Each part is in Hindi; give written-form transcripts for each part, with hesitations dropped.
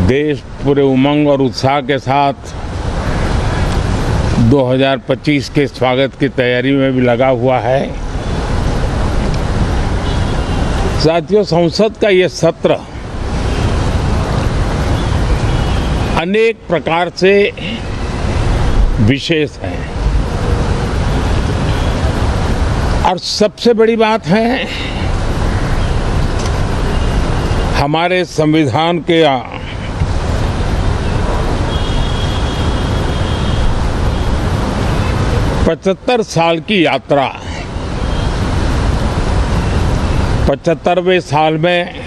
देश पूरे उमंग और उत्साह के साथ 2025 के स्वागत की तैयारी में भी लगा हुआ है। साथियों, संसद का ये सत्र अनेक प्रकार से विशेष है और सबसे बड़ी बात है, हमारे संविधान के 75 साल की यात्रा, 75वें साल में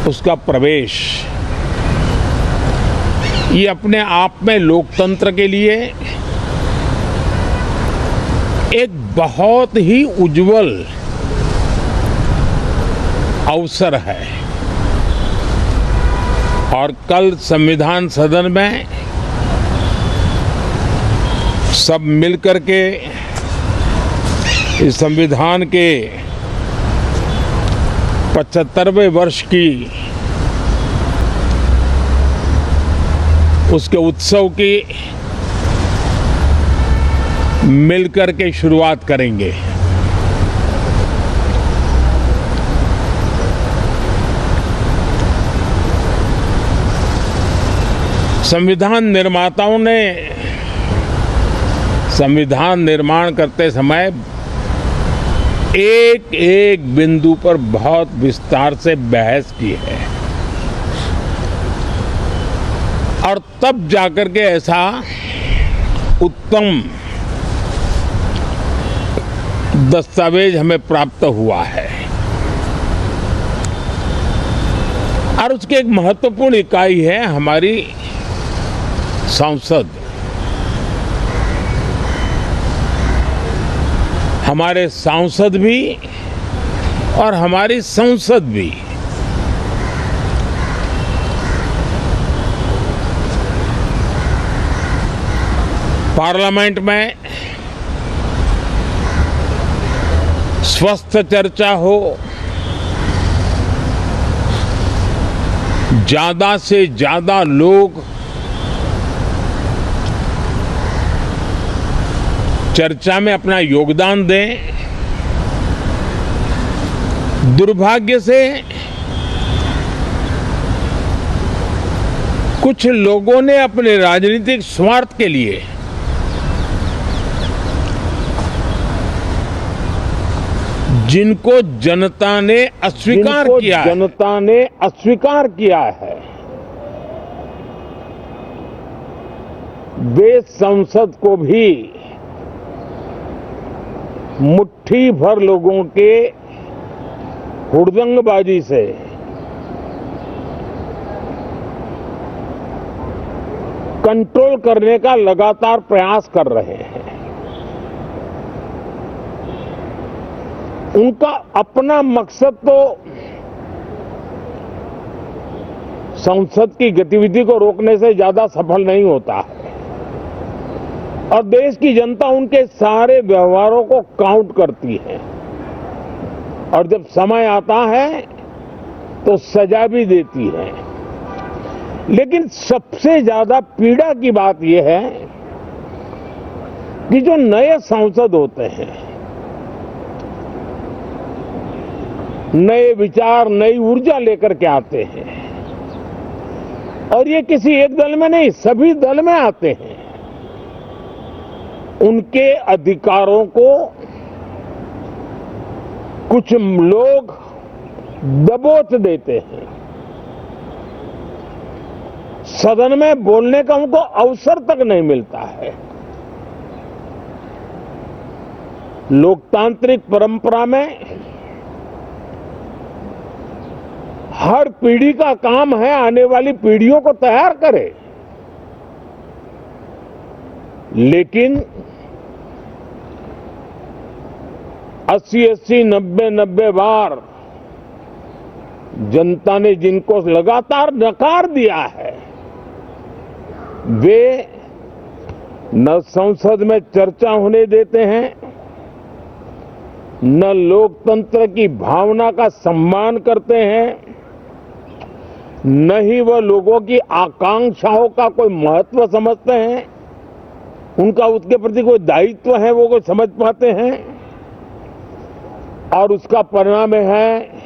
उसका प्रवेश, ये अपने आप में लोकतंत्र के लिए एक बहुत ही उज्जवल अवसर है। और कल संविधान सदन में सब मिलकर के इस संविधान के 75वें वर्ष की उसके उत्सव की मिलकर के शुरुआत करेंगे। संविधान निर्माताओं ने संविधान निर्माण करते समय एक एक बिंदु पर बहुत विस्तार से बहस की है और तब जाकर के ऐसा उत्तम दस्तावेज हमें प्राप्त हुआ है। और उसकी एक महत्वपूर्ण इकाई है हमारी संसद। हमारे सांसद भी और हमारी संसद भी पार्लियामेंट में स्वस्थ चर्चा हो, ज्यादा से ज्यादा लोग चर्चा में अपना योगदान दें। दुर्भाग्य से कुछ लोगों ने अपने राजनीतिक स्वार्थ के लिए जिनको जनता ने अस्वीकार किया है, वे संसद को भी मुट्ठी भर लोगों के हुड़दंगबाजी से कंट्रोल करने का लगातार प्रयास कर रहे हैं। उनका अपना मकसद तो संसद की गतिविधि को रोकने से ज्यादा सफल नहीं होता है और देश की जनता उनके सारे व्यवहारों को काउंट करती है और जब समय आता है तो सजा भी देती है। लेकिन सबसे ज्यादा पीड़ा की बात यह है कि जो नए सांसद होते हैं, नए विचार, नई ऊर्जा लेकर के आते हैं और ये किसी एक दल में नहीं, सभी दल में आते हैं। उनके अधिकारों को कुछ लोग दबोच देते हैं। सदन में बोलने का उनको अवसर तक नहीं मिलता है। लोकतांत्रिक परंपरा में हर पीढ़ी का काम है आने वाली पीढ़ियों को तैयार करे, लेकिन 80-80, 90-90 बार जनता ने जिनको लगातार नकार दिया है, वे न संसद में चर्चा होने देते हैं, न लोकतंत्र की भावना का सम्मान करते हैं, न ही वो लोगों की आकांक्षाओं का कोई महत्व समझते हैं, उनका उसके प्रति कोई दायित्व है वो कोई समझ पाते हैं, और उसका परिणाम है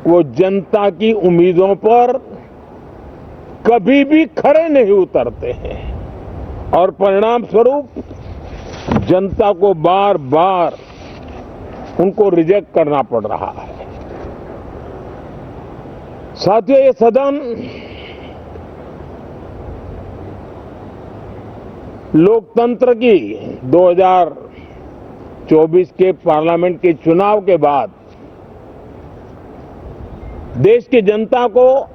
वो जनता की उम्मीदों पर कभी भी खरे नहीं उतरते हैं और परिणाम स्वरूप जनता को बार बार उनको रिजेक्ट करना पड़ रहा है। साथियों, ये सदन लोकतंत्र की 2024 के पार्लियामेंट के चुनाव के बाद देश की जनता को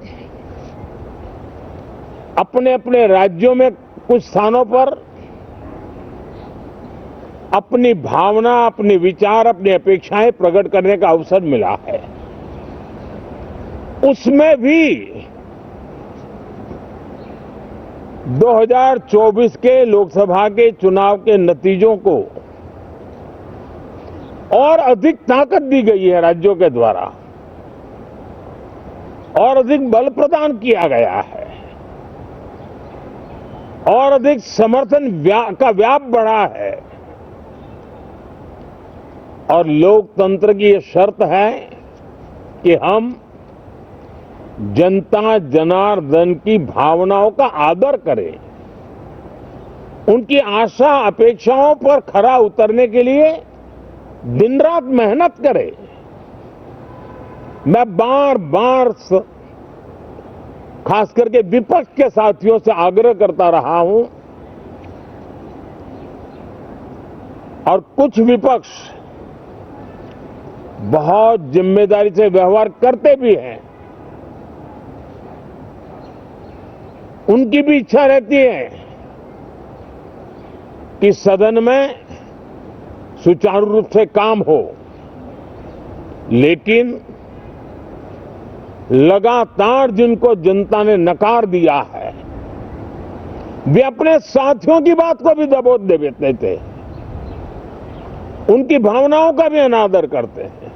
अपने अपने राज्यों में कुछ स्थानों पर अपनी भावना, अपने विचार, अपनी अपेक्षाएं प्रकट करने का अवसर मिला है। उसमें भी 2024 के लोकसभा के चुनाव के नतीजों को और अधिक ताकत दी गई है राज्यों के द्वारा, और अधिक बल प्रदान किया गया है, और अधिक समर्थन का व्याप बढ़ा है। और लोकतंत्र की यह शर्त है कि हम जनता जनार्दन की भावनाओं का आदर करें, उनकी आशा अपेक्षाओं पर खरा उतरने के लिए दिन रात मेहनत करें। मैं बार बार खास करके विपक्ष के साथियों से आग्रह करता रहा हूं, और कुछ विपक्ष बहुत जिम्मेदारी से व्यवहार करते भी हैं। उनकी भी इच्छा रहती है कि सदन में सुचारू रूप से काम हो, लेकिन लगातार जिनको जनता ने नकार दिया है, वे अपने साथियों की बात को भी दबोच दे देते थे, उनकी भावनाओं का भी अनादर करते हैं,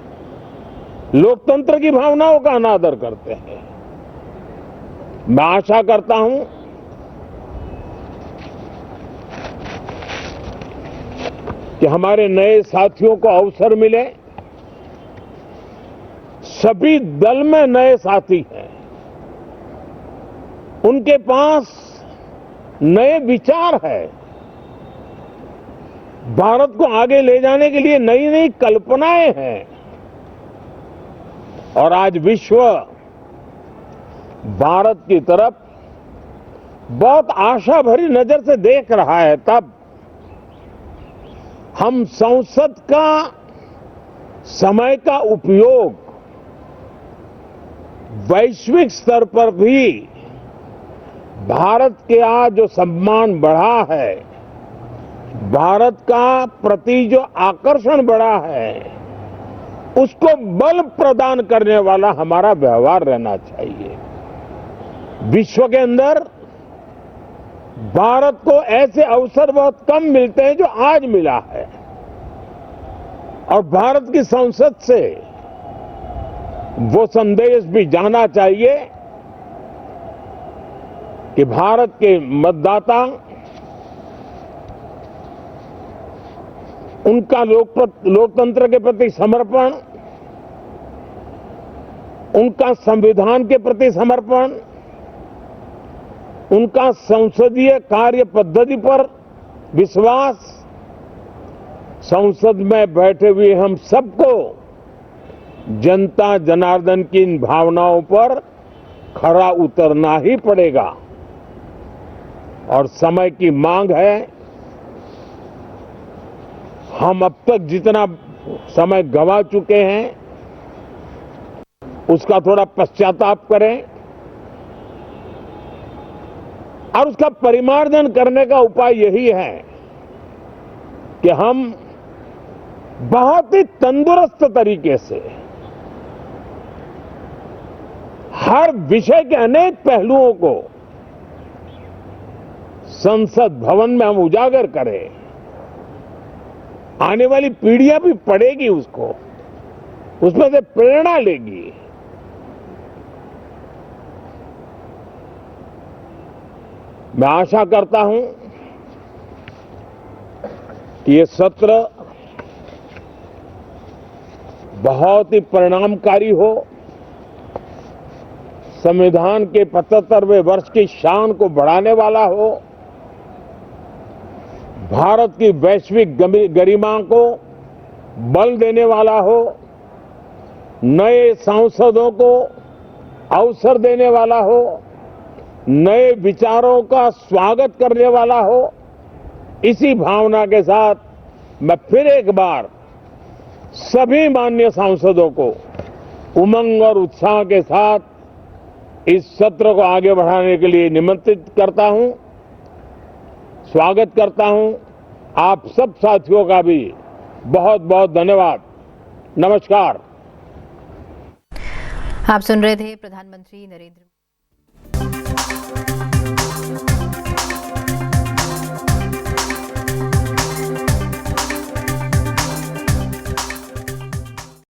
लोकतंत्र की भावनाओं का अनादर करते हैं। मैं आशा करता हूं कि हमारे नए साथियों को अवसर मिले। सभी दल में नए साथी हैं, उनके पास नए विचार है, भारत को आगे ले जाने के लिए नई नई कल्पनाएं हैं, और आज विश्व भारत की तरफ बहुत आशा भरी नजर से देख रहा है। तब हम संसद का समय का उपयोग वैश्विक स्तर पर भी भारत के आज जो सम्मान बढ़ा है, भारत का प्रति जो आकर्षण बढ़ा है, उसको बल प्रदान करने वाला हमारा व्यवहार रहना चाहिए। विश्व के अंदर भारत को ऐसे अवसर बहुत कम मिलते हैं जो आज मिला है, और भारत की संसद से वो संदेश भी जाना चाहिए कि भारत के मतदाता उनका लोकतंत्र के प्रति समर्पण, उनका संविधान के प्रति समर्पण, उनका संसदीय कार्य पद्धति पर विश्वास, संसद में बैठे हुए हम सबको जनता जनार्दन की इन भावनाओं पर खरा उतरना ही पड़ेगा। और समय की मांग है, हम अब तक जितना समय गंवा चुके हैं उसका थोड़ा पश्चाताप करें, और उसका परिमार्जन करने का उपाय यही है कि हम बहुत ही तंदुरुस्त तरीके से हर विषय के अनेक पहलुओं को संसद भवन में हम उजागर करें। आने वाली पीढ़ियां भी पढ़ेगी उसको, उसमें से प्रेरणा लेगी। मैं आशा करता हूं कि ये सत्र बहुत ही परिणामकारी हो, संविधान के 75वें वर्ष की शान को बढ़ाने वाला हो, भारत की वैश्विक गरिमा को बल देने वाला हो, नए सांसदों को अवसर देने वाला हो, नए विचारों का स्वागत करने वाला हो। इसी भावना के साथ मैं फिर एक बार सभी माननीय सांसदों को उमंग और उत्साह के साथ इस सत्र को आगे बढ़ाने के लिए निमंत्रित करता हूं, स्वागत करता हूं। आप सब साथियों का भी बहुत बहुत धन्यवाद। नमस्कार। आप सुन रहे थे प्रधानमंत्री नरेंद्र मोदी।